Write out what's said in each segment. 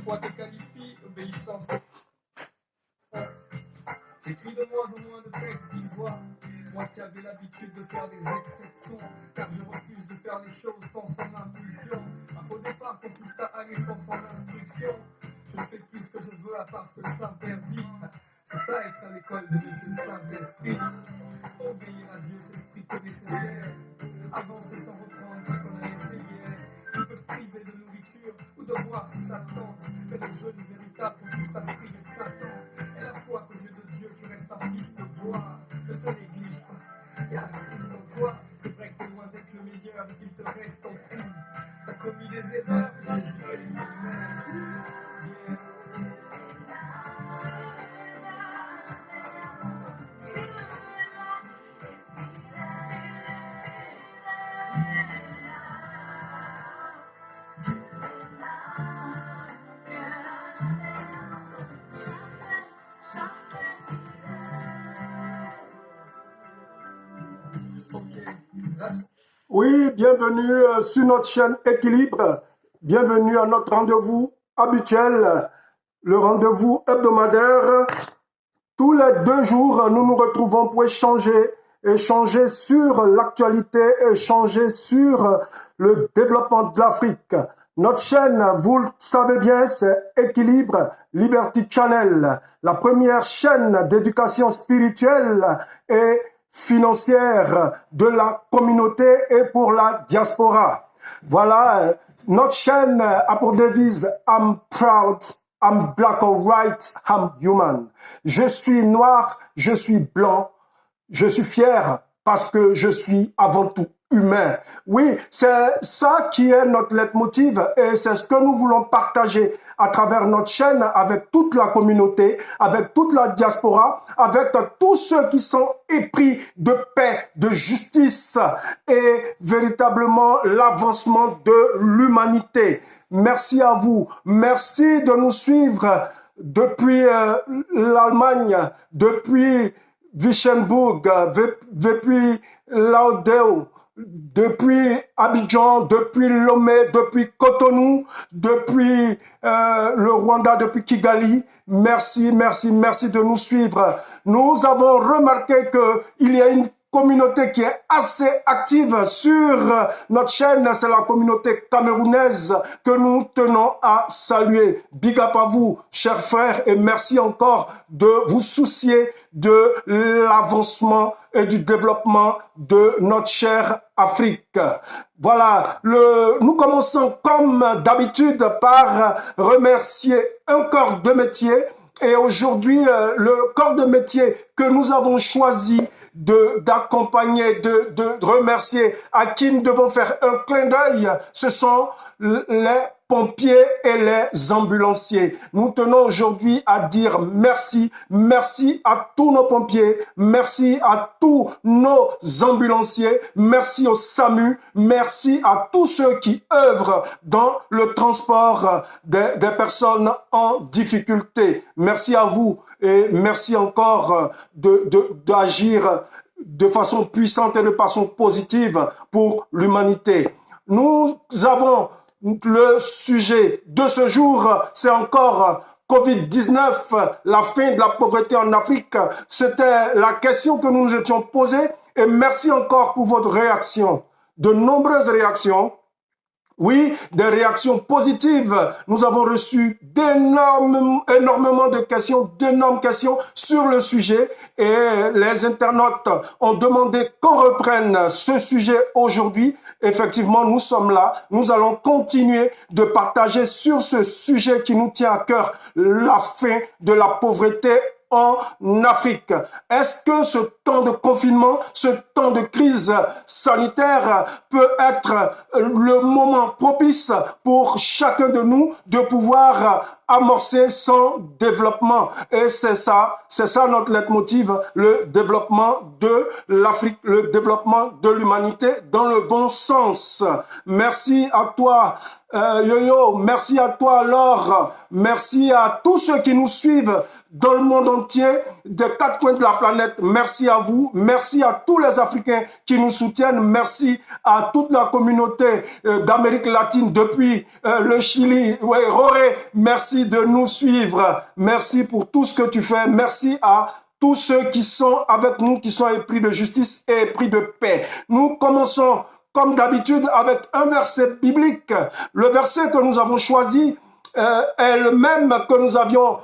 foi te qualifie, obéissance. J'écris de moins en moins de textes d'une voix. Moi qui avais l'habitude de faire des exceptions, car je refuse de faire les choses sans son impulsion. Un faux départ consiste à aller sans son instruction. Je ne fais plus ce que je veux à part ce que le s'interdit. C'est ça être à l'école de Monsieur le Saint-Esprit. Obéir à Dieu, c'est le strict nécessaire. Avancer sans reprendre tout ce qu'on a laissé hier. Tu peux te priver de nourriture ou de boire si ça tente. Mais le jeûne véritable consiste à se priver de Satan. Et la foi qu'aux yeux de Dieu, tu restes un fils de gloire. Ne te néglige pas, il y a un Christ en toi. C'est vrai que t'es loin d'être le meilleur, qu'il te reste en haine. T'as commis des erreurs, mais Jésus est lui-même. Oui, bienvenue sur notre chaîne Équilibre. Bienvenue à notre rendez-vous habituel, le rendez-vous hebdomadaire. Tous les 2 jours, nous nous retrouvons pour échanger sur l'actualité, échanger sur le développement de l'Afrique. Notre chaîne, vous le savez bien, c'est Équilibre Liberty Channel, la première chaîne d'éducation spirituelle et financière de la communauté et pour la diaspora. Voilà, notre chaîne a pour devise « I'm proud, I'm black or white, I'm human ». Je suis noir, je suis blanc, je suis fier parce que je suis avant tout humain. Oui, c'est ça qui est notre leitmotiv et c'est ce que nous voulons partager à travers notre chaîne avec toute la communauté, avec toute la diaspora, avec tous ceux qui sont épris de paix, de justice et véritablement l'avancement de l'humanité. Merci à vous. Merci de nous suivre depuis l'Allemagne, depuis Vichenbourg, depuis Lauderdale, depuis Abidjan, depuis Lomé, depuis Cotonou, depuis le Rwanda, depuis Kigali. Merci, merci, merci de nous suivre. Nous avons remarqué qu'il y a une communauté qui est assez active sur notre chaîne, c'est la communauté camerounaise que nous tenons à saluer. Big up à vous, chers frères, et merci encore de vous soucier de l'avancement et du développement de notre chère Afrique. Voilà, nous commençons comme d'habitude par remercier un corps de métier. Et aujourd'hui, le corps de métier que nous avons choisi d'accompagner, de remercier, à qui nous devons faire un clin d'œil, ce sont les pompiers et les ambulanciers. Nous tenons aujourd'hui à dire merci. Merci à tous nos pompiers. Merci à tous nos ambulanciers. Merci au SAMU. Merci à tous ceux qui œuvrent dans le transport des personnes en difficulté. Merci à vous et merci encore d'agir de façon puissante et de façon positive pour l'humanité. Nous avons le sujet de ce jour, c'est encore Covid-19, la fin de la pauvreté en Afrique. C'était la question que nous nous étions posée et merci encore pour votre réaction. De nombreuses réactions. Oui, des réactions positives. Nous avons reçu énormément de questions, d'énormes questions sur le sujet et les internautes ont demandé qu'on reprenne ce sujet aujourd'hui. Effectivement, nous sommes là. Nous allons continuer de partager sur ce sujet qui nous tient à cœur, la fin de la pauvreté en Afrique. Est-ce que ce temps de confinement, ce temps de crise sanitaire peut être le moment propice pour chacun de nous de pouvoir amorcer son développement? Et c'est ça notre leitmotiv, le développement de l'Afrique, le développement de l'humanité dans le bon sens. Merci à toi, Yo-Yo, merci à toi alors. Merci à tous ceux qui nous suivent dans le monde entier, des quatre coins de la planète. Merci à vous. Merci à tous les Africains qui nous soutiennent. Merci à toute la communauté d'Amérique latine depuis le Chili. Ouais, Roré, merci de nous suivre. Merci pour tout ce que tu fais. Merci à tous ceux qui sont avec nous, qui sont épris de justice et épris de paix. Nous commençons comme d'habitude avec un verset biblique. Le verset que nous avons choisi est le même que nous avions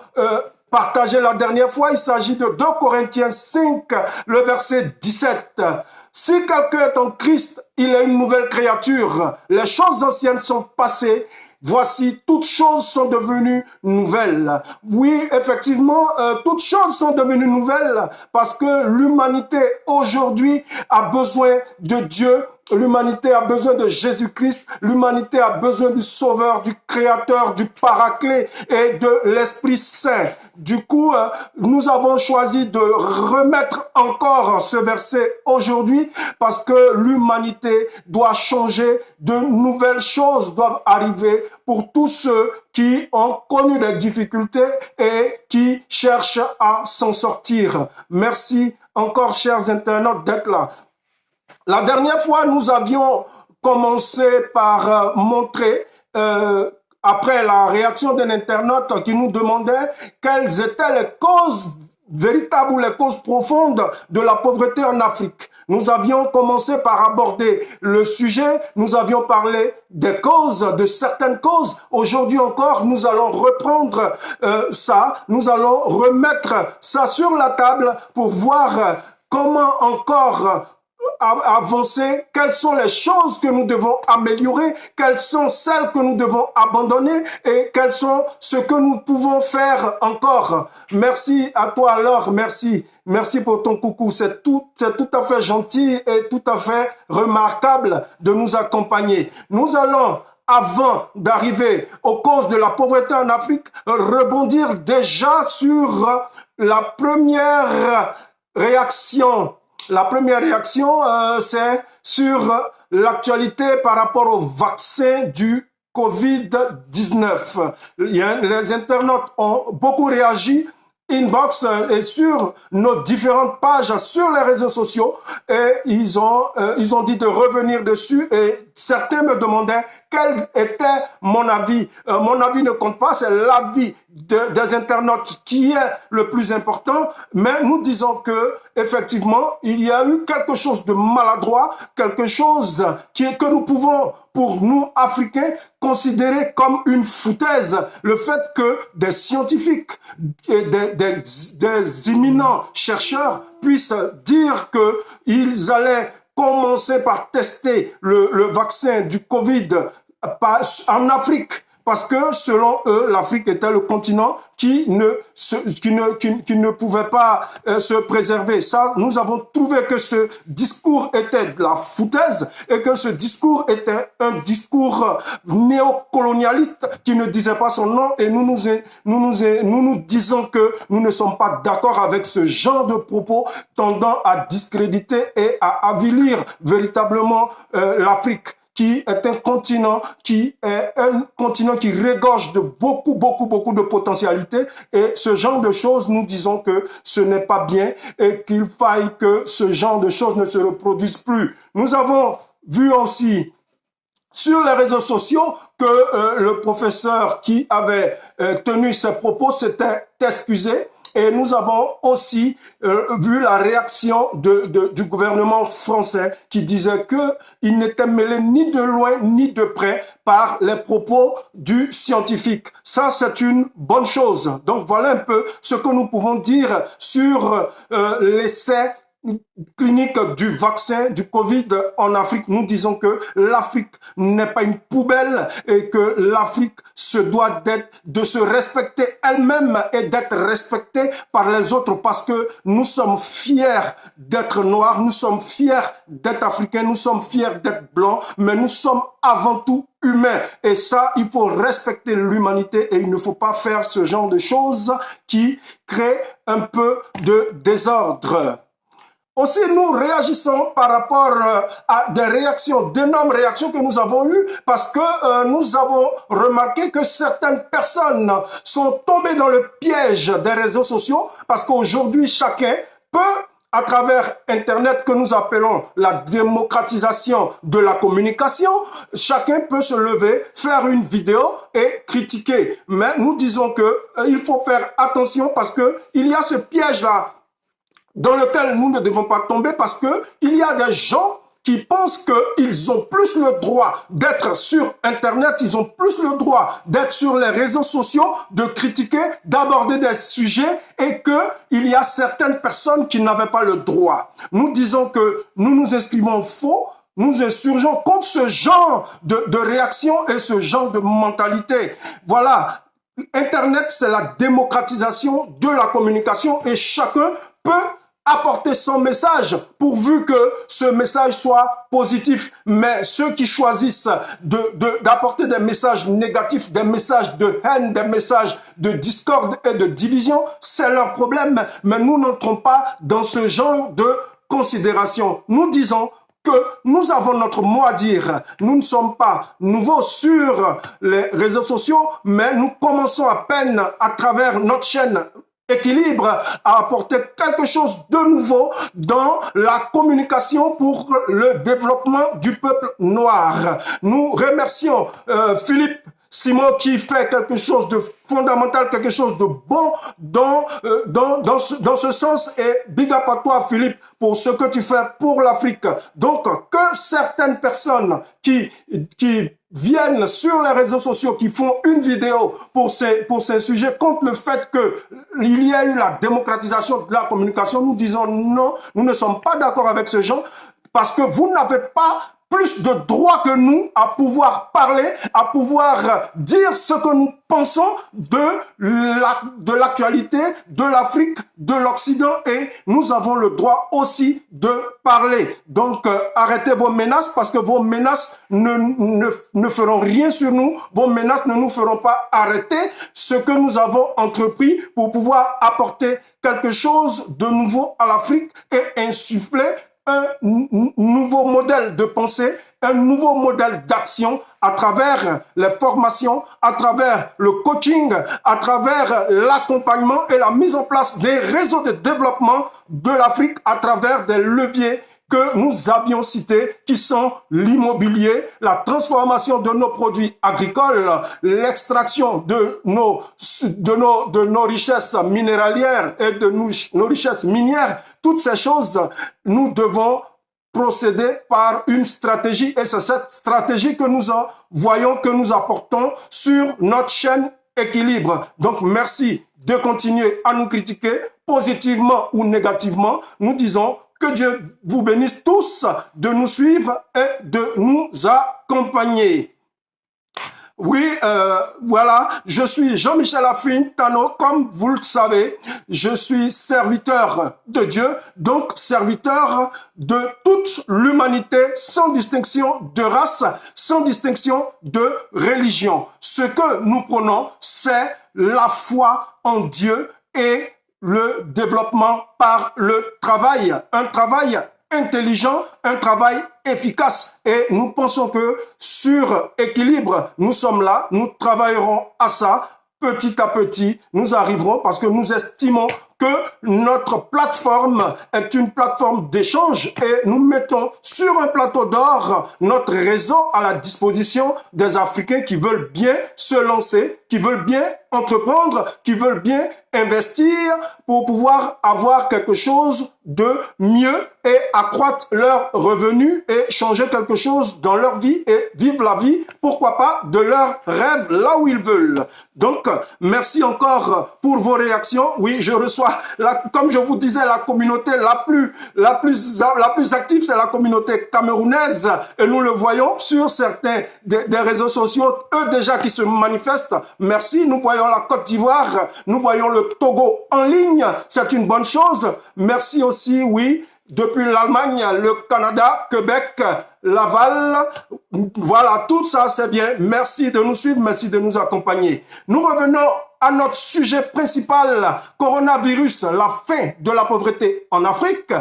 partagé la dernière fois. Il s'agit de 2 Corinthiens 5, le verset 17. Si quelqu'un est en Christ, il est une nouvelle créature. Les choses anciennes sont passées. Voici, toutes choses sont devenues nouvelles. Oui, effectivement, toutes choses sont devenues nouvelles parce que l'humanité aujourd'hui a besoin de Dieu. L'humanité a besoin de Jésus-Christ. L'humanité a besoin du Sauveur, du Créateur, du Paraclet et de l'Esprit Saint. Du coup, nous avons choisi de remettre encore ce verset aujourd'hui parce que l'humanité doit changer, de nouvelles choses doivent arriver pour tous ceux qui ont connu des difficultés et qui cherchent à s'en sortir. Merci encore, chers internautes, d'être là. La dernière fois, nous avions commencé par montrer, après la réaction d'un internaute qui nous demandait quelles étaient les causes véritables ou les causes profondes de la pauvreté en Afrique. Nous avions commencé par aborder le sujet, nous avions parlé des causes, de certaines causes. Aujourd'hui encore, nous allons reprendre ça, nous allons remettre ça sur la table pour voir comment encore avancer, quelles sont les choses que nous devons améliorer, quelles sont celles que nous devons abandonner et quelles sont ce que nous pouvons faire encore. Merci à toi alors, merci. Merci pour ton coucou, c'est tout à fait gentil et tout à fait remarquable de nous accompagner. Nous allons, avant d'arriver aux causes de la pauvreté en Afrique, rebondir déjà sur la première réaction. La première réaction, c'est sur l'actualité par rapport au vaccin du Covid-19. Les internautes ont beaucoup réagi inbox et sur nos différentes pages sur les réseaux sociaux et ils ont dit de revenir dessus et certains me demandaient quel était mon avis. Mon avis ne compte pas, c'est l'avis des internautes qui est le plus important, mais nous disons que effectivement, il y a eu quelque chose de maladroit, quelque chose que nous pouvons, pour nous Africains, considérer comme une foutaise. Le fait que des scientifiques et des éminents chercheurs puissent dire qu'ils allaient commencer par tester le vaccin du Covid en Afrique, parce que selon eux, l'Afrique était le continent qui ne pouvait pas se préserver. Ça, nous avons trouvé que ce discours était de la foutaise et que ce discours était un discours néocolonialiste qui ne disait pas son nom et nous nous disons que nous ne sommes pas d'accord avec ce genre de propos tendant à discréditer et à avilir véritablement l'Afrique, qui est un continent qui regorge de beaucoup de potentialités. Et ce genre de choses, nous disons que ce n'est pas bien et qu'il faille que ce genre de choses ne se reproduisent plus. Nous avons vu aussi sur les réseaux sociaux que le professeur qui avait tenu ses propos s'était excusé. Et nous avons aussi vu la réaction du gouvernement français qui disait qu'il n'était mêlé ni de loin ni de près par les propos du scientifique. Ça, c'est une bonne chose. Donc, voilà un peu ce que nous pouvons dire sur l'essai clinique du vaccin du Covid en Afrique. Nous disons que l'Afrique n'est pas une poubelle et que l'Afrique se doit de se respecter elle-même et d'être respectée par les autres parce que nous sommes fiers d'être noirs, nous sommes fiers d'être africains, nous sommes fiers d'être blancs, mais nous sommes avant tout humains. Et ça, il faut respecter l'humanité et il ne faut pas faire ce genre de choses qui créent un peu de désordre. Aussi, nous réagissons par rapport à des réactions, d'énormes réactions que nous avons eues, parce que nous avons remarqué que certaines personnes sont tombées dans le piège des réseaux sociaux, parce qu'aujourd'hui, chacun peut, à travers Internet que nous appelons la démocratisation de la communication, chacun peut se lever, faire une vidéo et critiquer. Mais nous disons que il faut faire attention parce que il y a ce piège-là dans lequel nous ne devons pas tomber, parce que il y a des gens qui pensent qu'ils ont plus le droit d'être sur Internet, ils ont plus le droit d'être sur les réseaux sociaux, de critiquer, d'aborder des sujets, et qu'il y a certaines personnes qui n'avaient pas le droit. Nous disons que nous nous inscrivons faux, nous insurgeons contre ce genre de réaction et ce genre de mentalité. Voilà. Internet, c'est la démocratisation de la communication et chacun peut apporter son message pourvu que ce message soit positif. Mais ceux qui choisissent d'apporter des messages négatifs, des messages de haine, des messages de discorde et de division, c'est leur problème. Mais nous n'entrons pas dans ce genre de considération. Nous disons que nous avons notre mot à dire. Nous ne sommes pas nouveaux sur les réseaux sociaux, mais nous commençons à peine à travers notre chaîne Équilibre à apporter quelque chose de nouveau dans la communication pour le développement du peuple noir. Nous remercions Philippe Simon qui fait quelque chose de fondamental, quelque chose de bon dans ce sens, et big up à toi Philippe pour ce que tu fais pour l'Afrique. Donc que certaines personnes qui viennent sur les réseaux sociaux, qui font une vidéo pour ces sujets contre le fait qu'il y a eu la démocratisation de la communication, nous disons non, nous ne sommes pas d'accord avec ce genre, parce que vous n'avez pas plus de droits que nous à pouvoir parler, à pouvoir dire ce que nous pensons de l'actualité, de l'Afrique, de l'Occident, et nous avons le droit aussi de parler. Donc, arrêtez vos menaces, parce que vos menaces ne feront rien sur nous, vos menaces ne nous feront pas arrêter ce que nous avons entrepris pour pouvoir apporter quelque chose de nouveau à l'Afrique et insuffler un nouveau modèle de pensée, un nouveau modèle d'action à travers les formations, à travers le coaching, à travers l'accompagnement et la mise en place des réseaux de développement de l'Afrique à travers des leviers que nous avions cités, qui sont l'immobilier, la transformation de nos produits agricoles, l'extraction de nos richesses minéralières et de nos richesses minières. Toutes ces choses, nous devons procéder par une stratégie, et c'est cette stratégie que nous voyons, que nous apportons sur notre chaîne Équilibre. Donc, merci de continuer à nous critiquer positivement ou négativement. Nous disons que Dieu vous bénisse tous de nous suivre et de nous accompagner. Oui, voilà, je suis Jean-Michel Afin Tano, comme vous le savez, je suis serviteur de Dieu, donc serviteur de toute l'humanité, sans distinction de race, sans distinction de religion. Ce que nous prenons, c'est la foi en Dieu et le développement par le travail, un travail intelligent, un travail efficace. Et nous pensons que sur Équilibre, nous sommes là, nous travaillerons à ça. Petit à petit, nous arriverons, parce que nous estimons que notre plateforme est une plateforme d'échange et nous mettons sur un plateau d'or notre réseau à la disposition des Africains qui veulent bien se lancer, qui veulent bien entreprendre, qui veulent bien investir pour pouvoir avoir quelque chose de mieux et accroître leurs revenus et changer quelque chose dans leur vie et vivre la vie, pourquoi pas, de leurs rêves là où ils veulent. Donc, merci encore pour vos réactions. Oui, je reçois, comme je vous disais, la communauté la plus active, c'est la communauté camerounaise, et nous le voyons sur certains des réseaux sociaux, eux déjà qui se manifestent. Merci, nous voyons la Côte d'Ivoire, nous voyons le Togo en ligne, c'est une bonne chose. Merci aussi, oui, depuis l'Allemagne, le Canada, Québec, Laval. Voilà, tout ça c'est bien. Merci de nous suivre, merci de nous accompagner. Nous revenons à notre sujet principal, coronavirus, la fin de la pauvreté en Afrique,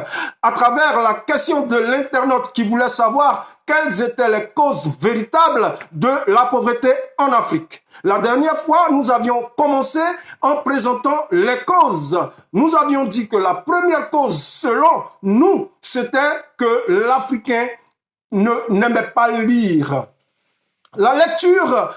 à travers la question de l'internaute qui voulait savoir quelles étaient les causes véritables de la pauvreté en Afrique. La dernière fois, nous avions commencé en présentant les causes. Nous avions dit que la première cause, selon nous, c'était que l'Africain n'aimait pas lire. La lecture,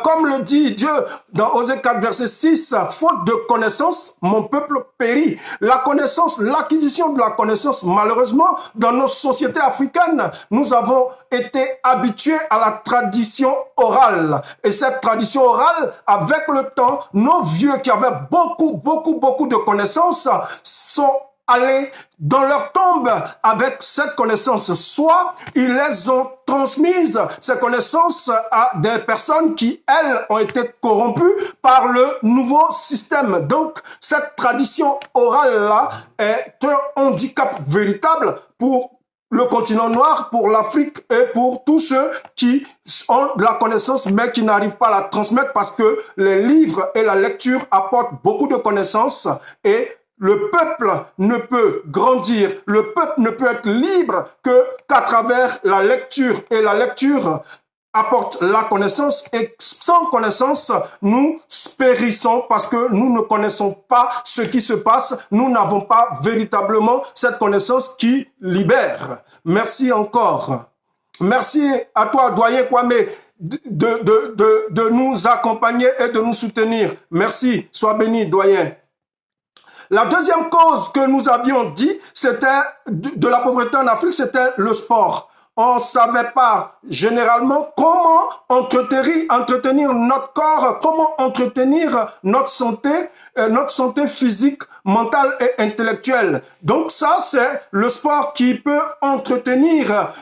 comme le dit Dieu dans Osée 4, verset 6, faute de connaissance, mon peuple périt. La connaissance, l'acquisition de la connaissance, malheureusement, dans nos sociétés africaines, nous avons été habitués à la tradition orale. Et cette tradition orale, avec le temps, nos vieux qui avaient beaucoup de connaissances sont aller dans leur tombe avec cette connaissance. Soit ils les ont transmises, ces connaissances, à des personnes qui, elles, ont été corrompues par le nouveau système. Donc, cette tradition orale-là est un handicap véritable pour le continent noir, pour l'Afrique et pour tous ceux qui ont de la connaissance mais qui n'arrivent pas à la transmettre parce que les livres et la lecture apportent beaucoup de connaissances et le peuple ne peut grandir, le peuple ne peut être libre qu'à travers la lecture. Et la lecture apporte la connaissance et sans connaissance, nous périssons parce que nous ne connaissons pas ce qui se passe. Nous n'avons pas véritablement cette connaissance qui libère. Merci encore. Merci à toi, doyen Kwame, de nous accompagner et de nous soutenir. Merci. Sois béni, doyen. La deuxième cause que nous avions dit, c'était de la pauvreté en Afrique, c'était le sport. On ne savait pas généralement comment entretenir notre corps, comment entretenir notre santé physique, mentale et intellectuelle. Donc ça, c'est le sport qui peut entretenir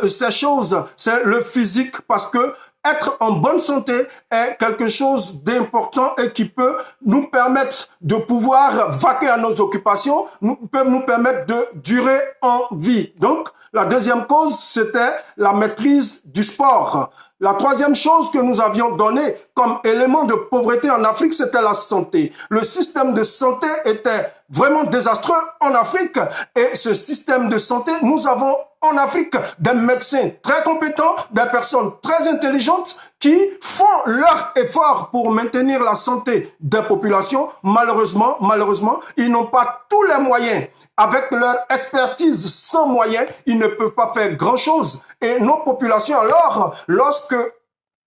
ces choses. C'est le physique parce que être en bonne santé est quelque chose d'important et qui peut nous permettre de pouvoir vaquer à nos occupations, peut nous permettre de durer en vie. Donc, la deuxième cause, c'était la maîtrise du sport. La troisième chose que nous avions donnée comme élément de pauvreté en Afrique, c'était la santé. Le système de santé était vraiment désastreux en Afrique et ce système de santé, nous avons en Afrique des médecins très compétents, des personnes très intelligentes qui font leur effort pour maintenir la santé des populations. Malheureusement, ils n'ont pas tous les moyens. Avec leur expertise sans moyens, ils ne peuvent pas faire grand-chose. Et nos populations, alors, lorsque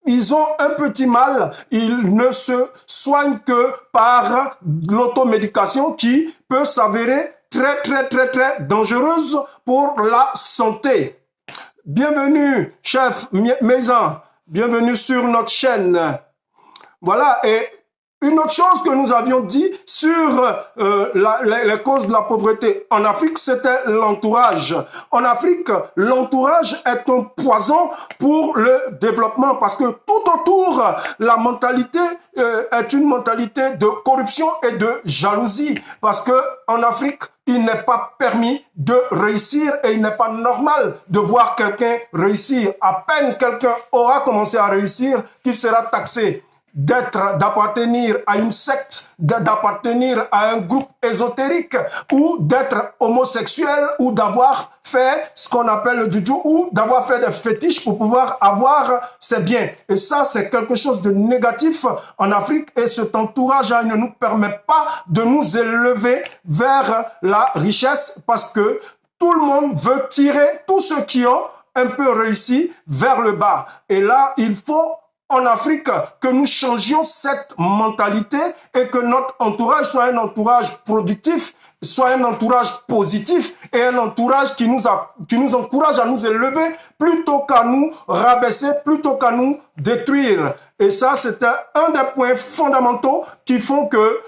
ils ont un petit mal, ils ne se soignent que par l'automédication qui peut s'avérer très dangereuse pour la santé. Bienvenue, chef Maison. Bienvenue sur notre chaîne. Voilà, et une autre chose que nous avions dit sur les causes de la pauvreté en Afrique, c'était l'entourage. En Afrique, l'entourage est un poison pour le développement parce que tout autour, la mentalité est une mentalité de corruption et de jalousie. Parce que en Afrique, il n'est pas permis de réussir et il n'est pas normal de voir quelqu'un réussir. À peine quelqu'un aura commencé à réussir qu'il sera taxé d'appartenir à une secte, d'appartenir à un groupe ésotérique ou d'être homosexuel ou d'avoir fait ce qu'on appelle le juju ou d'avoir fait des fétiches pour pouvoir avoir ses biens. Et ça, c'est quelque chose de négatif en Afrique et cet entourage ne nous permet pas de nous élever vers la richesse parce que tout le monde veut tirer tous ceux qui ont un peu réussi vers le bas. Et là, il faut en Afrique que nous changions cette mentalité et que notre entourage soit un entourage productif, soit un entourage positif et un entourage qui nous encourage à nous élever plutôt qu'à nous rabaisser, plutôt qu'à nous détruire. Et ça, c'était un des points fondamentaux qui font que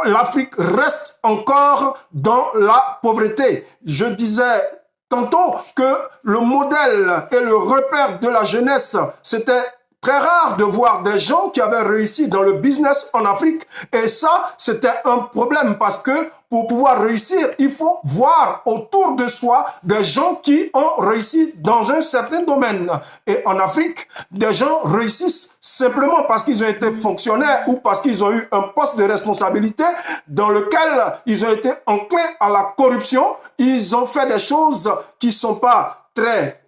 l'Afrique reste encore dans la pauvreté. Je disais tantôt que le modèle et le repère de la jeunesse, c'était très rare de voir des gens qui avaient réussi dans le business en Afrique. Et ça, c'était un problème parce que pour pouvoir réussir, il faut voir autour de soi des gens qui ont réussi dans un certain domaine. Et en Afrique, des gens réussissent simplement parce qu'ils ont été fonctionnaires ou parce qu'ils ont eu un poste de responsabilité dans lequel ils ont été enclins à la corruption. Ils ont fait des choses qui sont pas très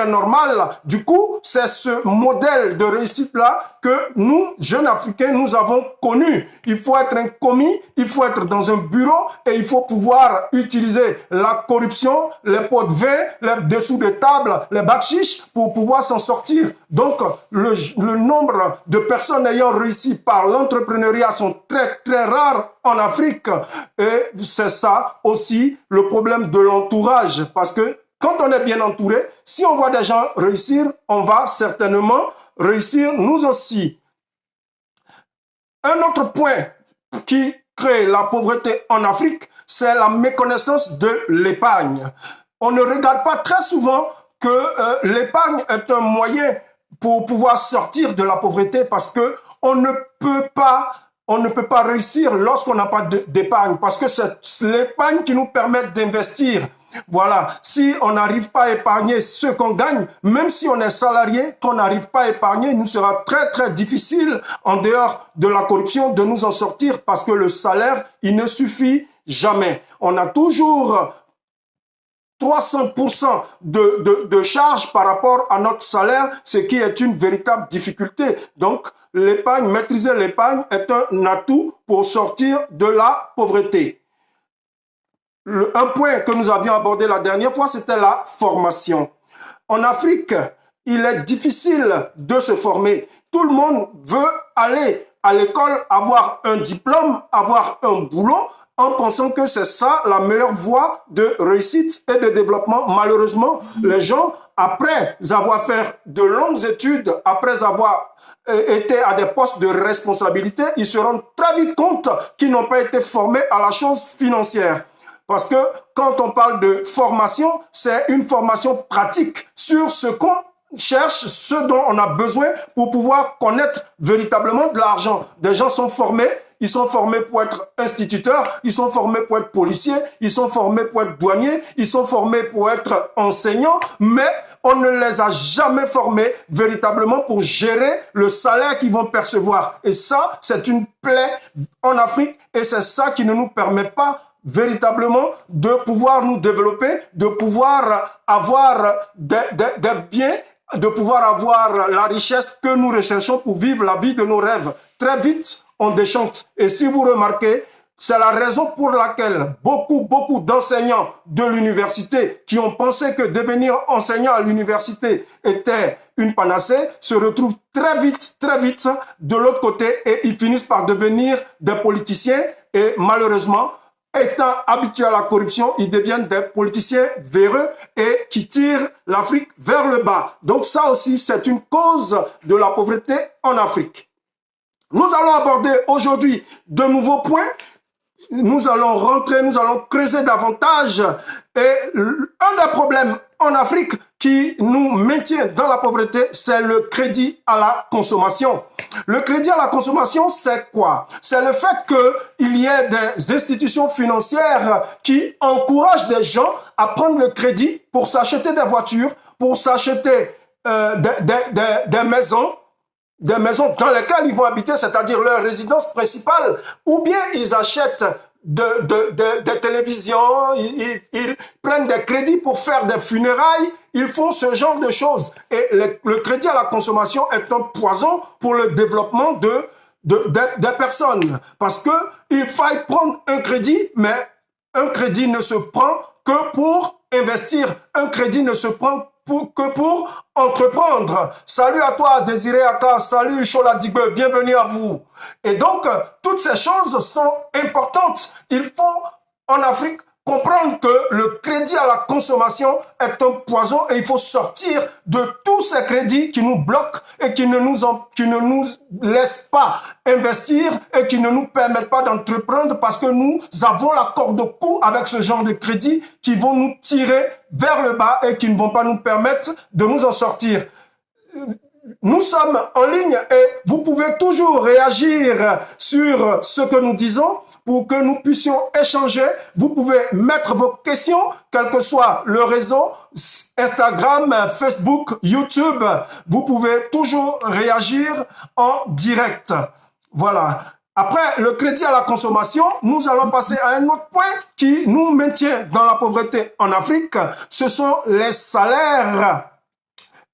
normal. Du coup, c'est ce modèle de réussite-là que nous, jeunes Africains, nous avons connu. Il faut être un commis, il faut être dans un bureau et il faut pouvoir utiliser la corruption, les pots de vin, les dessous de table, les bakchiches pour pouvoir s'en sortir. Donc, le nombre de personnes ayant réussi par l'entrepreneuriat sont très rares en Afrique. Et c'est ça aussi le problème de l'entourage parce que quand on est bien entouré, si on voit des gens réussir, on va certainement réussir nous aussi. Un autre point qui crée la pauvreté en Afrique, c'est la méconnaissance de l'épargne. On ne regarde pas très souvent que l'épargne est un moyen pour pouvoir sortir de la pauvreté parce que on ne peut pas réussir lorsqu'on n'a pas d'épargne parce que c'est l'épargne qui nous permet d'investir. Voilà, si on n'arrive pas à épargner ce qu'on gagne, même si on est salarié, qu'on n'arrive pas à épargner, il nous sera très difficile, en dehors de la corruption, de nous en sortir parce que le salaire, il ne suffit jamais. On a toujours 300% de charge par rapport à notre salaire, ce qui est une véritable difficulté. Donc, l'épargne, maîtriser l'épargne est un atout pour sortir de la pauvreté. Un point que nous avions abordé la dernière fois, c'était la formation. En Afrique, il est difficile de se former. Tout le monde veut aller à l'école, avoir un diplôme, avoir un boulot, en pensant que c'est ça la meilleure voie de réussite et de développement. Malheureusement, les gens, après avoir fait de longues études, après avoir été à des postes de responsabilité, ils se rendent très vite compte qu'ils n'ont pas été formés à la chose financière. Parce que quand on parle de formation, c'est une formation pratique sur ce qu'on cherche, ce dont on a besoin pour pouvoir connaître véritablement de l'argent. Des gens sont formés, ils sont formés pour être instituteurs, ils sont formés pour être policiers, ils sont formés pour être douaniers, ils sont formés pour être enseignants, mais on ne les a jamais formés véritablement pour gérer le salaire qu'ils vont percevoir. Et ça, c'est une plaie en Afrique et c'est ça qui ne nous permet pas véritablement de pouvoir nous développer, de pouvoir avoir des biens, de pouvoir avoir la richesse que nous recherchons pour vivre la vie de nos rêves. Très vite, on déchante. Et si vous remarquez, c'est la raison pour laquelle beaucoup d'enseignants de l'université qui ont pensé que devenir enseignant à l'université était une panacée se retrouvent très vite de l'autre côté et ils finissent par devenir des politiciens et malheureusement, étant habitués à la corruption, ils deviennent des politiciens véreux et qui tirent l'Afrique vers le bas. Donc ça aussi, c'est une cause de la pauvreté en Afrique. Nous allons aborder aujourd'hui de nouveaux points. Nous allons creuser davantage. Et un des problèmes en Afrique qui nous maintient dans la pauvreté, c'est le crédit à la consommation. Le crédit à la consommation, c'est quoi? C'est le fait qu'il y ait des institutions financières qui encouragent des gens à prendre le crédit pour s'acheter des voitures, pour s'acheter des maisons dans lesquelles ils vont habiter, c'est-à-dire leur résidence principale, ou bien ils achètent des télévisions, ils prennent des crédits pour faire des funérailles, ils font ce genre de choses. Et le crédit à la consommation est un poison pour le développement des personnes. Parce que il faille prendre un crédit, mais un crédit ne se prend que pour investir. Un crédit ne se prend que pour entreprendre. Salut à toi, Désiré Aka, salut Chola Digbe, bienvenue à vous. Et donc, toutes ces choses sont importantes. Il faut, en Afrique, comprendre que le crédit à la consommation est un poison et il faut sortir de tous ces crédits qui nous bloquent et qui ne nous laissent pas investir et qui ne nous permettent pas d'entreprendre parce que nous avons la corde au cou avec ce genre de crédits qui vont nous tirer vers le bas et qui ne vont pas nous permettre de nous en sortir. nous sommes en ligne et vous pouvez toujours réagir sur ce que nous disons pour que nous puissions échanger. Vous pouvez mettre vos questions, quel que soit le réseau, Instagram, Facebook, YouTube. Vous pouvez toujours réagir en direct. Voilà. Après le crédit à la consommation, nous allons passer à un autre point qui nous maintient dans la pauvreté en Afrique. Ce sont les salaires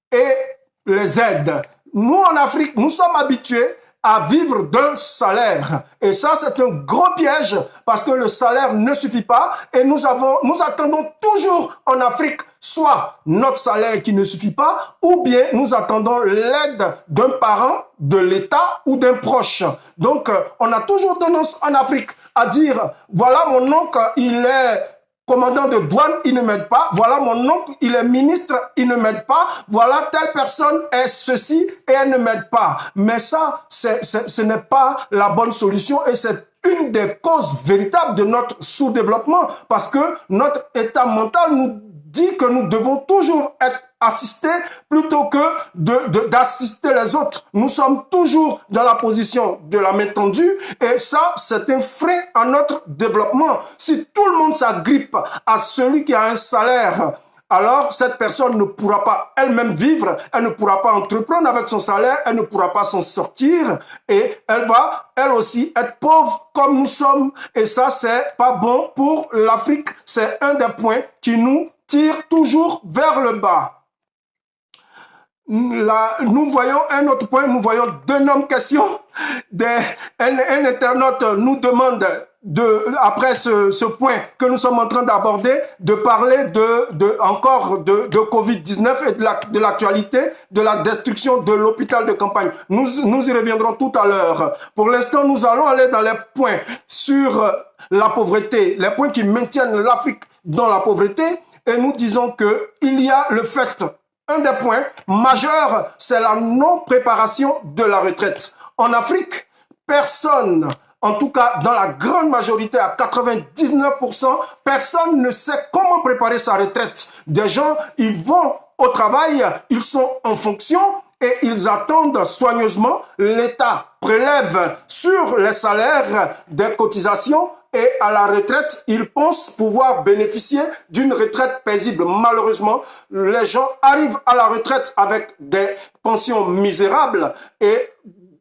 et les aides. Nous, en Afrique, nous sommes habitués à vivre d'un salaire. Et ça, c'est un gros piège parce que le salaire ne suffit pas et nous attendons toujours en Afrique soit notre salaire qui ne suffit pas ou bien nous attendons l'aide d'un parent, de l'État ou d'un proche. Donc, on a toujours tendance en Afrique à dire, voilà mon oncle, il est commandant de douane, il ne m'aide pas. Voilà mon oncle, il est ministre, il ne m'aide pas. Voilà telle personne est ceci et elle ne m'aide pas. Mais ça, ce n'est pas la bonne solution et c'est une des causes véritables de notre sous-développement parce que notre état mental nous dit que nous devons toujours être assistés plutôt que d'assister les autres. Nous sommes toujours dans la position de la main tendue et ça, c'est un frein à notre développement. Si tout le monde s'agrippe à celui qui a un salaire, alors cette personne ne pourra pas elle-même vivre, elle ne pourra pas entreprendre avec son salaire, elle ne pourra pas s'en sortir et elle va, elle aussi, être pauvre comme nous sommes. Et ça, c'est pas bon pour l'Afrique. C'est un des points qui nous tire toujours vers le bas. Là, nous voyons un autre point, nous voyons deux noms questions. Un internaute nous demande, après ce point que nous sommes en train d'aborder, de parler encore de Covid-19 et de l'actualité, de la destruction de l'hôpital de campagne. Nous y reviendrons tout à l'heure. Pour l'instant, nous allons aller dans les points sur la pauvreté, les points qui maintiennent l'Afrique dans la pauvreté. Et nous disons qu'il y a le fait, un des points majeurs, c'est la non-préparation de la retraite. En Afrique, personne, en tout cas dans la grande majorité, à 99%, personne ne sait comment préparer sa retraite. Des gens, ils vont au travail, ils sont en fonction et ils attendent soigneusement. L'État prélève sur les salaires des cotisations et à la retraite, ils pensent pouvoir bénéficier d'une retraite paisible. Malheureusement, les gens arrivent à la retraite avec des pensions misérables et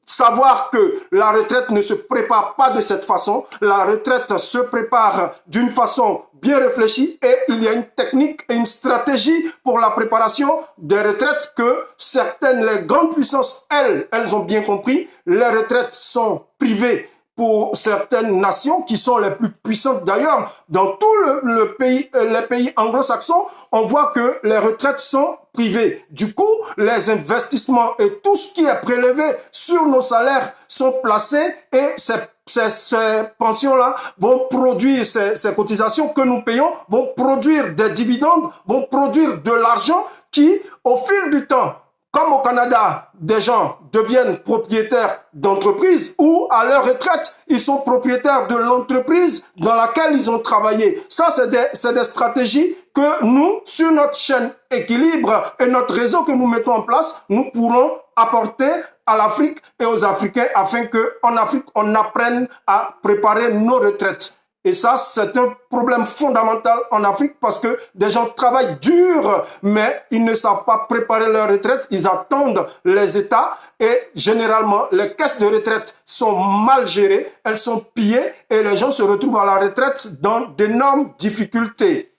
savoir que la retraite ne se prépare pas de cette façon. La retraite se prépare d'une façon bien réfléchie et il y a une technique et une stratégie pour la préparation des retraites que certaines, les grandes puissances, elles ont bien compris. Les retraites sont privées pour certaines nations qui sont les plus puissantes d'ailleurs. Dans tout les pays anglo-saxons, on voit que les retraites sont privées. Du coup, les investissements et tout ce qui est prélevé sur nos salaires sont placés et ces pensions-là vont produire, ces cotisations que nous payons, vont produire des dividendes, vont produire de l'argent qui, au fil du temps, comme au Canada, des gens deviennent propriétaires d'entreprises ou à leur retraite, ils sont propriétaires de l'entreprise dans laquelle ils ont travaillé. Ça, c'est des stratégies que nous, sur notre chaîne Équilibre et notre réseau que nous mettons en place, nous pourrons apporter à l'Afrique et aux Africains afin qu'en Afrique, on apprenne à préparer nos retraites. Et ça, c'est un problème fondamental en Afrique parce que des gens travaillent dur, mais ils ne savent pas préparer leur retraite. Ils attendent les États et généralement, les caisses de retraite sont mal gérées, elles sont pillées et les gens se retrouvent à la retraite dans d'énormes difficultés.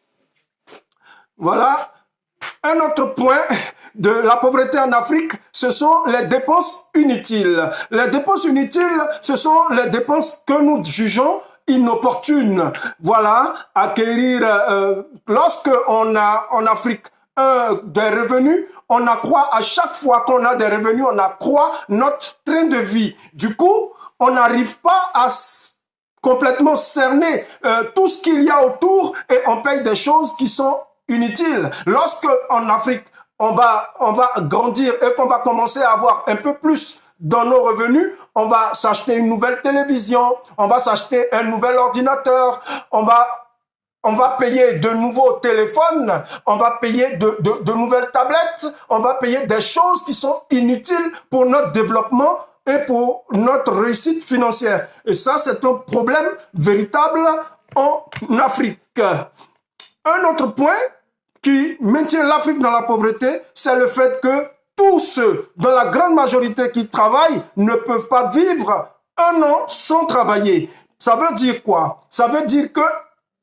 Voilà. Un autre point de la pauvreté en Afrique, ce sont les dépenses inutiles. Les dépenses inutiles, ce sont les dépenses que nous jugeons inopportune. Voilà, acquérir, lorsque on a en Afrique des revenus, on accroît à chaque fois qu'on a des revenus, on accroît notre train de vie. Du coup, on n'arrive pas à complètement cerner tout ce qu'il y a autour et on paye des choses qui sont inutiles. Lorsque en Afrique, on va grandir et qu'on va commencer à avoir un peu plus dans nos revenus, on va s'acheter une nouvelle télévision, on va s'acheter un nouvel ordinateur, on va on va payer de nouveaux téléphones, on va payer de nouvelles tablettes, on va payer des choses qui sont inutiles pour notre développement et pour notre réussite financière. Et ça, c'est un problème véritable en Afrique. Un autre point qui maintient l'Afrique dans la pauvreté, c'est le fait que tous ceux, dans la grande majorité qui travaillent, ne peuvent pas vivre un an sans travailler. Ça veut dire quoi? Ça veut dire que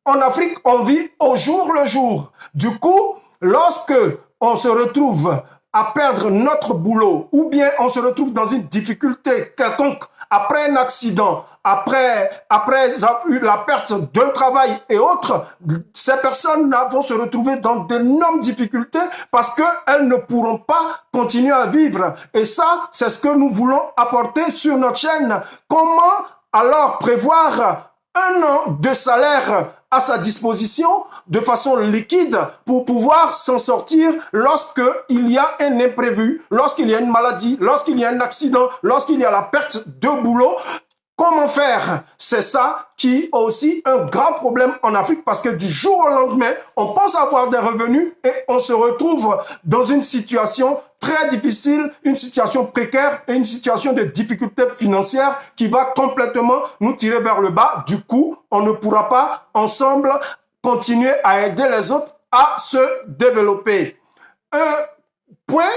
en Afrique, on vit au jour le jour. Du coup, lorsque on se retrouve à perdre notre boulot ou bien on se retrouve dans une difficulté quelconque après un accident, après la perte d'un travail et autres, ces personnes vont se retrouver dans d'énormes difficultés parce qu'elles ne pourront pas continuer à vivre. Et ça, c'est ce que nous voulons apporter sur notre chaîne. Comment alors prévoir un an de salaire à sa disposition de façon liquide pour pouvoir s'en sortir lorsqu'il y a un imprévu, lorsqu'il y a une maladie, lorsqu'il y a un accident, lorsqu'il y a la perte de boulot. Comment faire? C'est ça qui est aussi un grave problème en Afrique parce que du jour au lendemain, on pense avoir des revenus et on se retrouve dans une situation très difficile, une situation précaire et une situation de difficulté financière qui va complètement nous tirer vers le bas. Du coup, on ne pourra pas ensemble continuer à aider les autres à se développer. Un point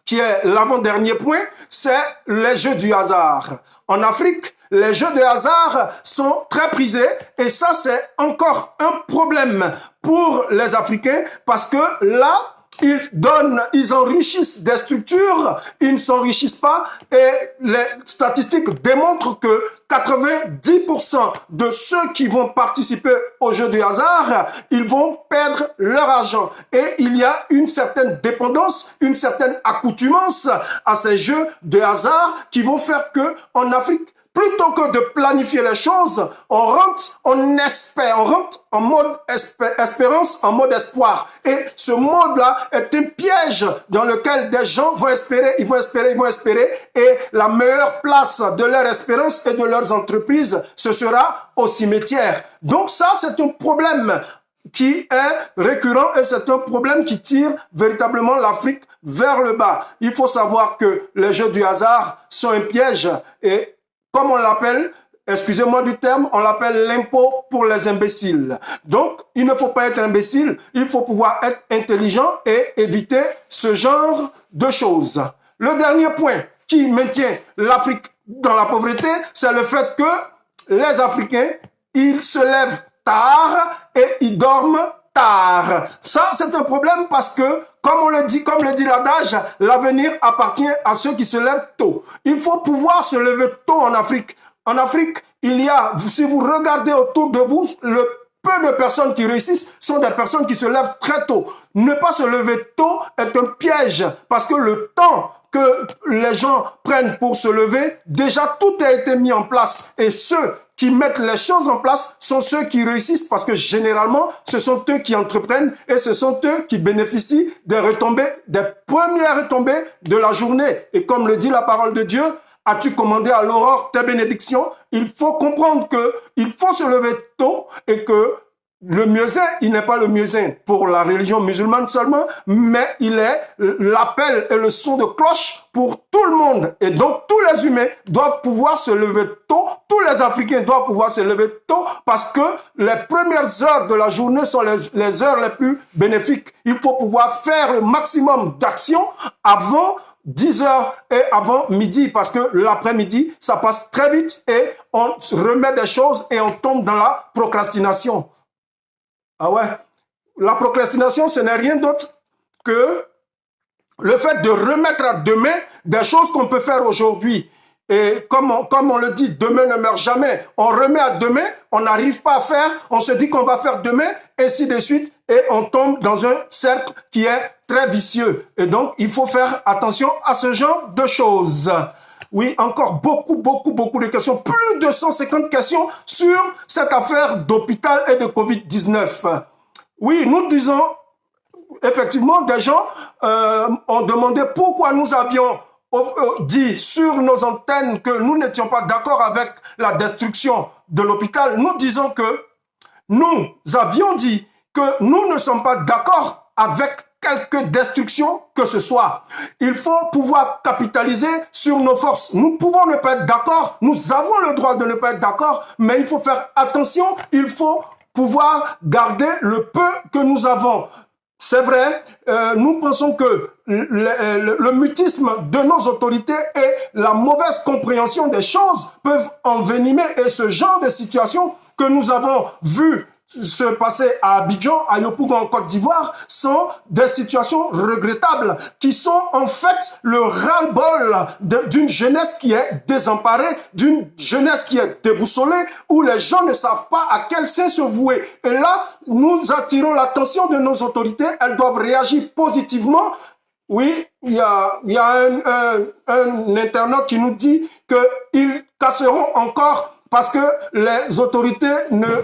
qui est l'avant-dernier point, c'est les jeux du hasard. En Afrique, les jeux de hasard sont très prisés et ça, c'est encore un problème pour les Africains parce que là, ils enrichissent des structures, ils ne s'enrichissent pas et les statistiques démontrent que 90% de ceux qui vont participer aux jeux du hasard, ils vont perdre leur argent. Et il y a une certaine dépendance, une certaine accoutumance à ces jeux de hasard qui vont faire que en Afrique, plutôt que de planifier les choses, on rentre, on espère, on rentre en mode espérance, en mode espoir. Et ce mode-là est un piège dans lequel des gens vont espérer, ils vont espérer, ils vont espérer. Et la meilleure place de leur espérance et de leurs entreprises, ce sera au cimetière. Donc ça, c'est un problème qui est récurrent et c'est un problème qui tire véritablement l'Afrique vers le bas. Il faut savoir que les jeux du hasard sont un piège et comme on l'appelle, excusez-moi du terme, on l'appelle l'impôt pour les imbéciles. Donc, il ne faut pas être imbécile, il faut pouvoir être intelligent et éviter ce genre de choses. Le dernier point qui maintient l'Afrique dans la pauvreté, c'est le fait que les Africains, ils se lèvent tard et ils dorment tard. Ça, c'est un problème parce que, comme le dit l'adage, l'avenir appartient à ceux qui se lèvent tôt. Il faut pouvoir se lever tôt en Afrique. En Afrique, il y a, si vous regardez autour de vous, le peu de personnes qui réussissent sont des personnes qui se lèvent très tôt. Ne pas se lever tôt est un piège parce que le temps que les gens prennent pour se lever, déjà tout a été mis en place. Et ceux qui mettent les choses en place sont ceux qui réussissent parce que généralement, ce sont eux qui entreprennent et ce sont eux qui bénéficient des retombées, des premières retombées de la journée. Et comme le dit la parole de Dieu, as-tu commandé à l'aurore tes bénédictions? Il faut comprendre que il faut se lever tôt et que le mieuxin, il n'est pas le mieuxin pour la religion musulmane seulement, mais il est l'appel et le son de cloche pour tout le monde. Et donc, tous les humains doivent pouvoir se lever tôt, tous les Africains doivent pouvoir se lever tôt parce que les premières heures de la journée sont les heures les plus bénéfiques. Il faut pouvoir faire le maximum d'actions avant 10 heures et avant midi parce que l'après-midi, ça passe très vite et on remet des choses et on tombe dans la procrastination. Ah ouais, la procrastination, ce n'est rien d'autre que le fait de remettre à demain des choses qu'on peut faire aujourd'hui. Et comme on le dit, demain ne meurt jamais. On remet à demain, on n'arrive pas à faire, on se dit qu'on va faire demain, ainsi de suite, et on tombe dans un cercle qui est très vicieux. Et donc, il faut faire attention à ce genre de choses. Oui, encore beaucoup de questions. Plus de 150 questions sur cette affaire d'hôpital et de Covid-19. Oui, nous disons, effectivement, des gens ont demandé pourquoi nous avions dit sur nos antennes que nous n'étions pas d'accord avec la destruction de l'hôpital. Nous disons que nous avions dit que nous ne sommes pas d'accord avec quelque destruction que ce soit. Il faut pouvoir capitaliser sur nos forces. Nous pouvons ne pas être d'accord, nous avons le droit de ne pas être d'accord, mais il faut faire attention, il faut pouvoir garder le peu que nous avons. C'est vrai, nous pensons que le mutisme de nos autorités et la mauvaise compréhension des choses peuvent envenimer, et ce genre de situation que nous avons vu se passer à Abidjan, à Yopougon, en Côte d'Ivoire, sont des situations regrettables qui sont en fait le ras-le-bol d'une jeunesse qui est désemparée, d'une jeunesse qui est déboussolée, où les gens ne savent pas à quel sein se vouer. Et là, nous attirons l'attention de nos autorités, elles doivent réagir positivement. Oui, il y a un internaute qui nous dit qu'ils casseront encore parce que les autorités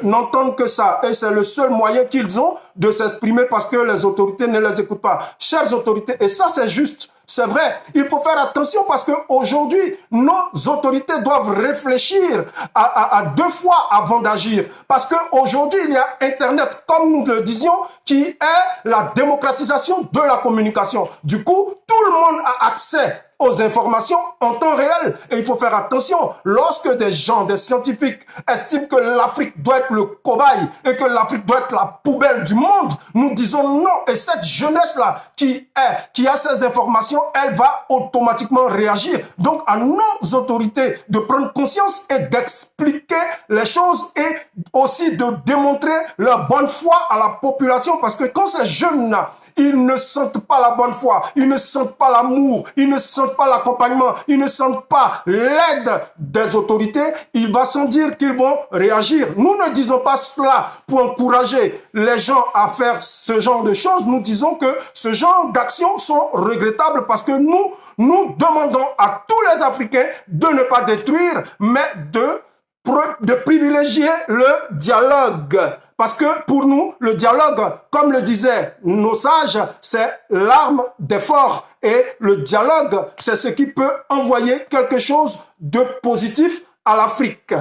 n'entendent que ça. Et c'est le seul moyen qu'ils ont de s'exprimer parce que les autorités ne les écoutent pas. Chères autorités, et ça c'est juste, c'est vrai, il faut faire attention parce qu'aujourd'hui, nos autorités doivent réfléchir à deux fois avant d'agir. Parce qu'aujourd'hui, il y a Internet, comme nous le disions, qui est la démocratisation de la communication. Du coup, tout le monde a accès aux informations en temps réel. Et il faut faire attention, lorsque des gens, des scientifiques estiment que l'Afrique doit être le cobaye et que l'Afrique doit être la poubelle du monde, nous disons non. Et cette jeunesse-là qui a ces informations, elle va automatiquement réagir. Donc à nos autorités de prendre conscience et d'expliquer les choses et aussi de démontrer leur bonne foi à la population, parce que quand ces jeunes-là, ils ne sentent pas la bonne foi, ils ne sentent pas l'amour, ils ne sentent pas l'accompagnement, ils ne sentent pas l'aide des autorités, il va sans dire qu'ils vont réagir. Nous ne disons pas cela pour encourager les gens à faire ce genre de choses. Nous disons que ce genre d'actions sont regrettables parce que nous demandons à tous les Africains de ne pas détruire, mais de privilégier le dialogue. Parce que pour nous, le dialogue, comme le disaient nos sages, c'est l'arme des forts. Et le dialogue, c'est ce qui peut envoyer quelque chose de positif à l'Afrique.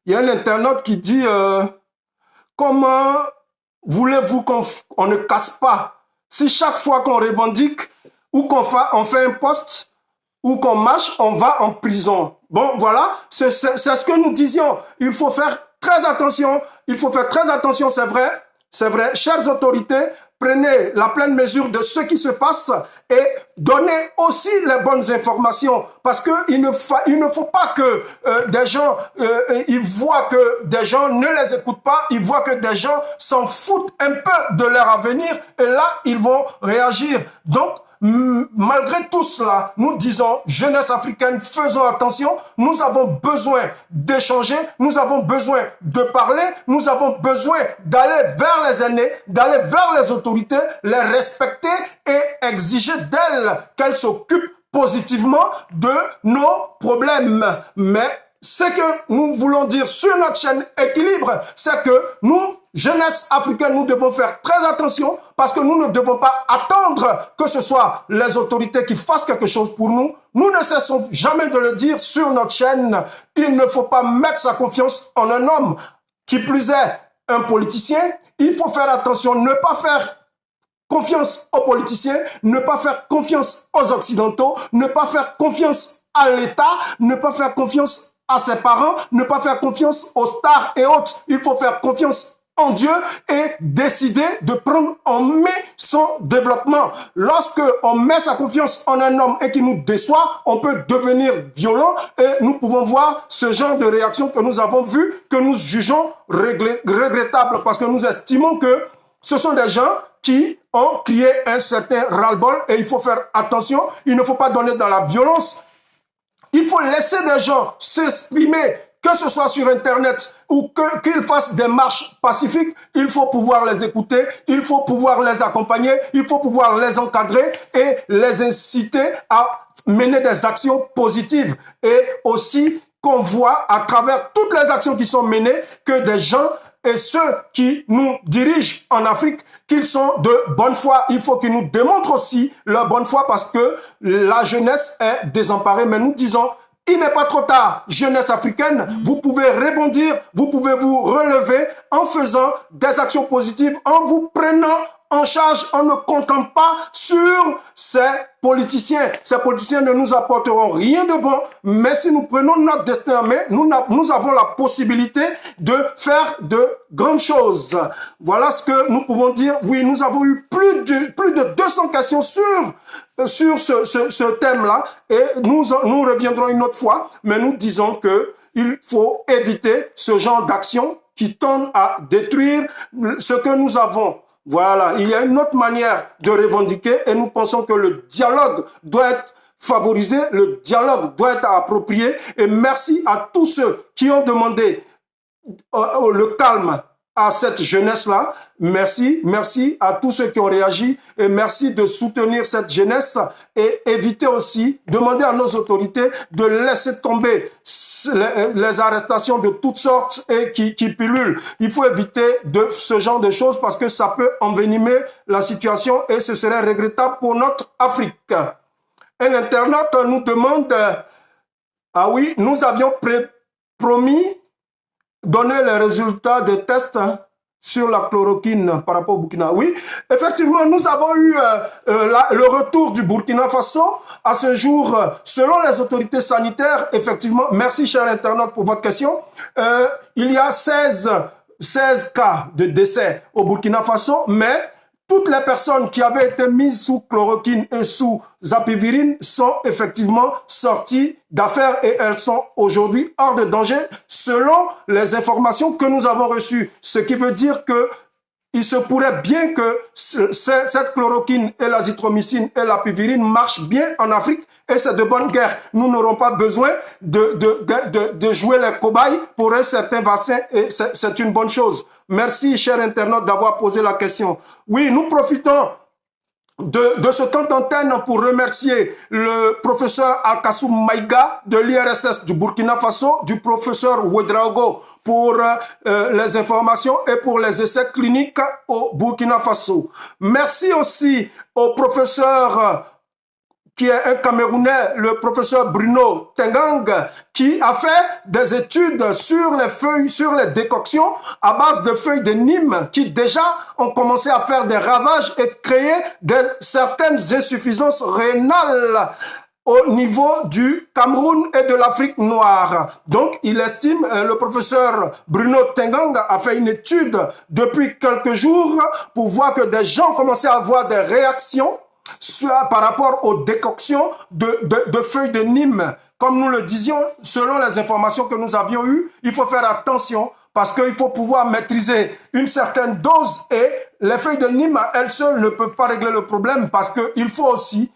Il y a un internaute qui dit comment voulez-vous qu'on ne casse pas si chaque fois qu'on revendique ou on fait un poste ou qu'on marche, on va en prison. Bon, voilà, c'est ce que nous disions. Il faut faire très attention. Il faut faire très attention, c'est vrai. C'est vrai. Chères autorités, prenez la pleine mesure de ce qui se passe et donnez aussi les bonnes informations. Parce qu'il ne faut pas que des gens, ils voient que des gens ne les écoutent pas. Ils voient que des gens s'en foutent un peu de leur avenir. Et là, ils vont réagir. Donc, malgré tout cela, nous disons, jeunesse africaine, faisons attention, nous avons besoin d'échanger, nous avons besoin de parler, nous avons besoin d'aller vers les aînés, d'aller vers les autorités, les respecter et exiger d'elles qu'elles s'occupent positivement de nos problèmes. Mais ce que nous voulons dire sur notre chaîne Équilibre, c'est que nous, jeunesse africaine, nous devons faire très attention parce que nous ne devons pas attendre que ce soit les autorités qui fassent quelque chose pour nous. Nous ne cessons jamais de le dire sur notre chaîne. Il ne faut pas mettre sa confiance en un homme. Qui plus est, un politicien, il faut faire attention, ne pas faire confiance aux politiciens, ne pas faire confiance aux Occidentaux, ne pas faire confiance à l'État, ne pas faire confiance à ses parents, ne pas faire confiance aux stars et autres. Il faut faire confiance en Dieu et décider de prendre en main son développement. Lorsque on met sa confiance en un homme et qu'il nous déçoit, on peut devenir violent et nous pouvons voir ce genre de réaction que nous avons vu, que nous jugeons regrettable parce que nous estimons que ce sont des gens qui ont crié un certain ras-le-bol et il faut faire attention. Il ne faut pas donner dans la violence. Il faut laisser des gens s'exprimer, que ce soit sur Internet ou qu'ils fassent des marches pacifiques. Il faut pouvoir les écouter, il faut pouvoir les accompagner, il faut pouvoir les encadrer et les inciter à mener des actions positives. Et aussi qu'on voit à travers toutes les actions qui sont menées que des gens et ceux qui nous dirigent en Afrique, qu'ils sont de bonne foi. Il faut qu'ils nous démontrent aussi leur bonne foi parce que la jeunesse est désemparée. Mais nous disons, Il n'est pas trop tard, jeunesse africaine, vous pouvez rebondir, vous pouvez vous relever en faisant des actions positives, en vous prenant en charge, en ne comptant pas sur ces politiciens. Ces politiciens ne nous apporteront rien de bon, mais si nous prenons notre destin en main, nous avons la possibilité de faire de grandes choses. Voilà ce que nous pouvons dire. Oui, nous avons eu plus de 200 questions sur ce thème-là, et nous reviendrons une autre fois, mais nous disons que il faut éviter ce genre d'action qui tendent à détruire ce que nous avons. Voilà, il y a une autre manière de revendiquer et nous pensons que le dialogue doit être favorisé, le dialogue doit être approprié, et merci à tous ceux qui ont demandé le calme à cette jeunesse-là. Merci, merci à tous ceux qui ont réagi, et merci de soutenir cette jeunesse, et éviter aussi, demander à nos autorités de laisser tomber les arrestations de toutes sortes et qui pullulent. Il faut éviter ce genre de choses parce que ça peut envenimer la situation et ce serait regrettable pour notre Afrique. Un internaute nous demande, ah oui, nous avions promis donner les résultats des tests sur la chloroquine par rapport au Burkina. Oui, effectivement, nous avons eu le retour du Burkina Faso à ce jour, selon les autorités sanitaires. Effectivement, merci cher internaute pour votre question. Il y a 16 cas de décès au Burkina Faso, mais toutes les personnes qui avaient été mises sous chloroquine et sous zapivirine sont effectivement sorties d'affaires et elles sont aujourd'hui hors de danger selon les informations que nous avons reçues. Ce qui veut dire que il se pourrait bien que cette chloroquine et l'azithromycine et la pivirine marchent bien en Afrique et c'est de bonne guerre. Nous n'aurons pas besoin de jouer les cobayes pour un certain vaccin et c'est une bonne chose. Merci, cher internaute, d'avoir posé la question. Oui, nous profitons de ce temps d'antenne pour remercier le professeur Alkassoum Maïga de l'IRSS du Burkina Faso, du professeur Ouedraogo pour les informations et pour les essais cliniques au Burkina Faso. Merci aussi au professeur qui est un Camerounais, le professeur Bruno Tengang, qui a fait des études sur les feuilles, sur les décoctions à base de feuilles de Nîmes qui déjà ont commencé à faire des ravages et créer certaines insuffisances rénales au niveau du Cameroun et de l'Afrique noire. Donc, il estime, le professeur Bruno Tengang a fait une étude depuis quelques jours pour voir que des gens commençaient à avoir des réactions par rapport aux décoctions de feuilles de Nîmes. Comme nous le disions, selon les informations que nous avions eues, il faut faire attention parce qu'il faut pouvoir maîtriser une certaine dose et les feuilles de Nîmes à elles seules ne peuvent pas régler le problème parce qu'il faut aussi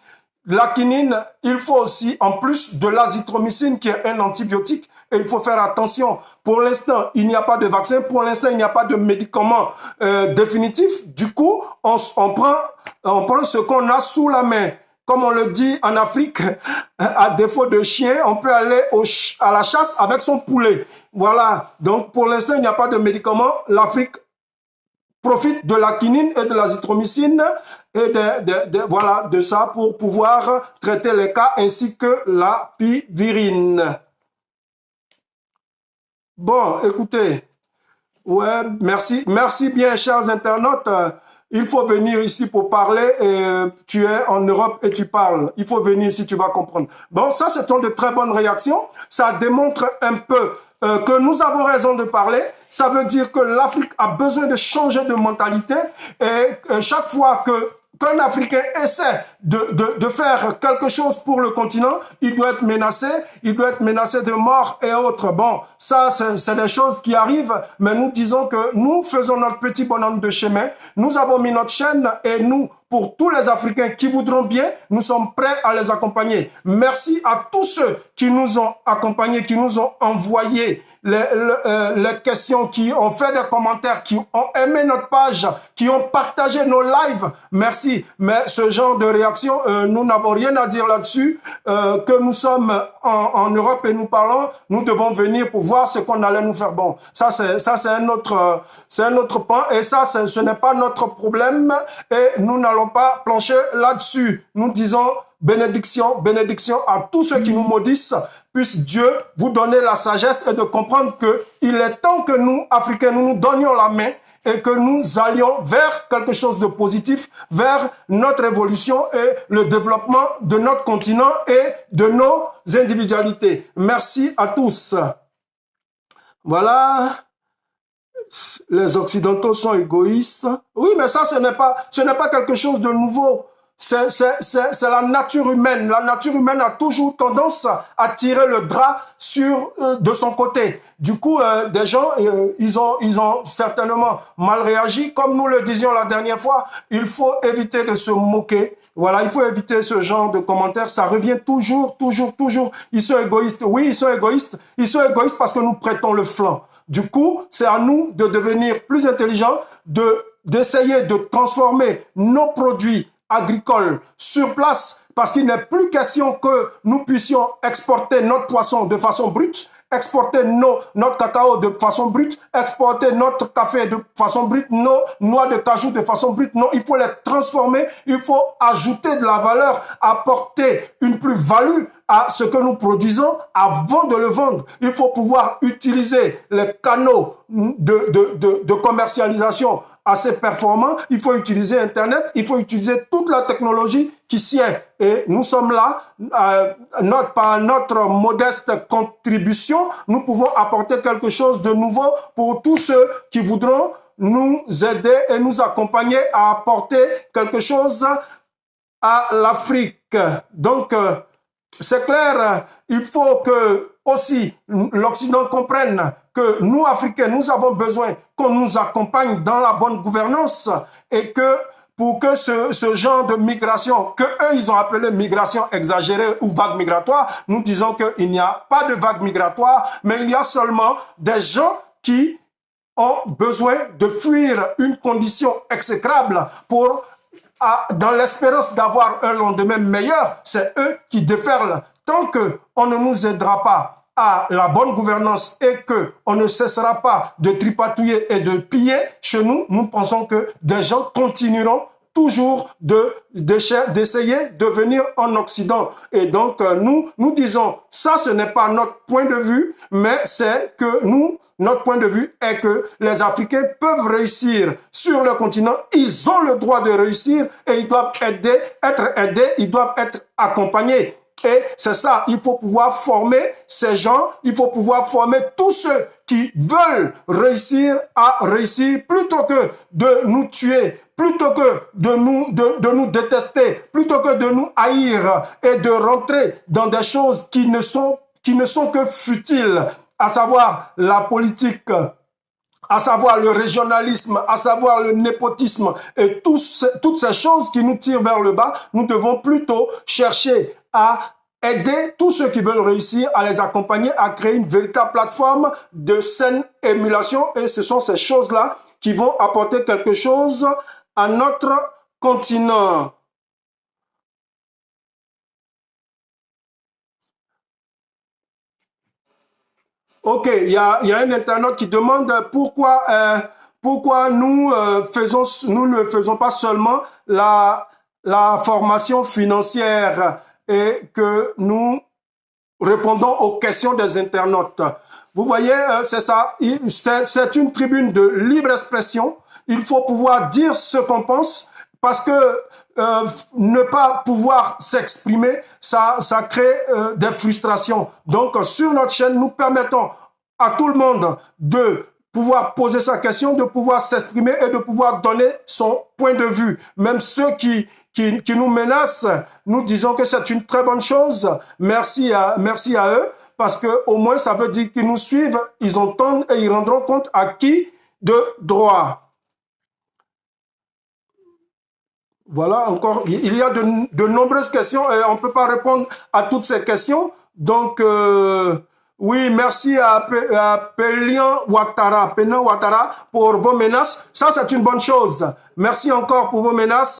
la quinine, il faut aussi, en plus de l'azithromycine qui est un antibiotique, et il faut faire attention. Pour l'instant, il n'y a pas de vaccin. Pour l'instant, il n'y a pas de médicament définitif. Du coup, on prend ce qu'on a sous la main. Comme on le dit en Afrique, à défaut de chien, on peut aller à la chasse avec son poulet. Voilà. Donc, pour l'instant, il n'y a pas de médicament. L'Afrique profite de la quinine et de l'azithromycine et voilà, de ça pour pouvoir traiter les cas ainsi que la pivirine. Bon, écoutez, ouais, merci bien, chers internautes. Il faut venir ici pour parler et tu es en Europe et tu parles. Il faut venir ici, tu vas comprendre. Bon, ça, ce sont de très bonnes réactions. Ça démontre un peu que nous avons raison de parler. Ça veut dire que l'Afrique a besoin de changer de mentalité et chaque fois qu'un Africain essaie de faire quelque chose pour le continent, il doit être menacé de mort et autres. Bon, ça, c'est des choses qui arrivent, mais nous disons que nous faisons notre petit bonhomme de chemin, nous avons mis notre chaîne et nous, pour tous les Africains qui voudront bien, nous sommes prêts à les accompagner. Merci à tous ceux qui nous ont accompagnés, qui nous ont envoyé les questions, qui ont fait des commentaires, qui ont aimé notre page, qui ont partagé nos lives. Merci. Mais ce genre de réaction, nous n'avons rien à dire là-dessus. Que nous sommes en Europe et nous parlons, nous devons venir pour voir ce qu'on allait nous faire. Bon, ça c'est un autre point et ça ce n'est pas notre problème et nous n'allons pas plancher là-dessus. Nous disons bénédiction, bénédiction à tous ceux qui nous maudissent. Puisse Dieu vous donner la sagesse et de comprendre qu'il est temps que nous, Africains, nous nous donnions la main et que nous allions vers quelque chose de positif, vers notre évolution et le développement de notre continent et de nos individualités. Merci à tous. Voilà. Les Occidentaux sont égoïstes. Oui, mais ça, ce n'est pas quelque chose de nouveau. C'est la nature humaine. La nature humaine a toujours tendance à tirer le drap de son côté. Du coup, des gens, ils ont certainement mal réagi. Comme nous le disions la dernière fois, il faut éviter de se moquer. Voilà, il faut éviter ce genre de commentaires. Ça revient toujours. Ils sont égoïstes. Oui, ils sont égoïstes. Ils sont égoïstes parce que nous prêtons le flanc. Du coup, c'est à nous de devenir plus intelligents, d'essayer de transformer nos produits agricoles sur place, parce qu'il n'est plus question que nous puissions exporter notre poisson de façon brute, exporter notre cacao de façon brute, exporter notre café de façon brute, nos noix de cajou de façon brute. Non, il faut les transformer, il faut ajouter de la valeur, apporter une plus-value à ce que nous produisons avant de le vendre. Il faut pouvoir utiliser les canaux de commercialisation assez performants. Il faut utiliser Internet, il faut utiliser toute la technologie qui s'y est. Et nous sommes là, par notre modeste contribution, nous pouvons apporter quelque chose de nouveau pour tous ceux qui voudront nous aider et nous accompagner à apporter quelque chose à l'Afrique. Donc, c'est clair, il faut que aussi l'Occident comprenne que nous, Africains, nous avons besoin qu'on nous accompagne dans la bonne gouvernance et que pour que ce genre de migration, que eux ils ont appelé migration exagérée ou vague migratoire, nous disons qu'il n'y a pas de vague migratoire, mais il y a seulement des gens qui ont besoin de fuir une condition exécrable dans l'espérance d'avoir un lendemain meilleur. C'est eux qui déferlent. Tant qu'on ne nous aidera pas à la bonne gouvernance et qu'on ne cessera pas de tripatouiller et de piller chez nous, nous pensons que des gens continueront toujours d'essayer de venir en Occident. Et donc, nous disons, ça, ce n'est pas notre point de vue, mais c'est que notre point de vue est que les Africains peuvent réussir sur le continent. Ils ont le droit de réussir et ils doivent être aidés, ils doivent être accompagnés. Et c'est ça, il faut pouvoir former ces gens, il faut pouvoir former tous ceux qui veulent réussir à réussir plutôt que de nous tuer, plutôt que de nous détester, plutôt que de nous haïr et de rentrer dans des choses qui ne sont que futiles, à savoir la politique, à savoir le régionalisme, à savoir le népotisme et toutes ces choses qui nous tirent vers le bas. Nous devons plutôt chercher à aider tous ceux qui veulent réussir, à les accompagner, à créer une véritable plateforme de saine émulation. Et ce sont ces choses-là qui vont apporter quelque chose à notre continent. Ok, il y a un internaute qui demande pourquoi nous ne faisons pas seulement la formation financière et que nous répondons aux questions des internautes. Vous voyez, c'est ça, c'est une tribune de libre expression. Il faut pouvoir dire ce qu'on pense parce que ne pas pouvoir s'exprimer, ça crée des frustrations. Donc, sur notre chaîne, nous permettons à tout le monde de pouvoir poser sa question, de pouvoir s'exprimer et de pouvoir donner son point de vue. Même ceux qui nous menacent, nous disons que c'est une très bonne chose. Merci à eux, parce que au moins ça veut dire qu'ils nous suivent, ils entendent et ils rendront compte à qui de droit. Voilà, encore, il y a de nombreuses questions et on ne peut pas répondre à toutes ces questions. Donc, oui, merci à Pénan Ouattara pour vos menaces. Ça, c'est une bonne chose. Merci encore pour vos menaces.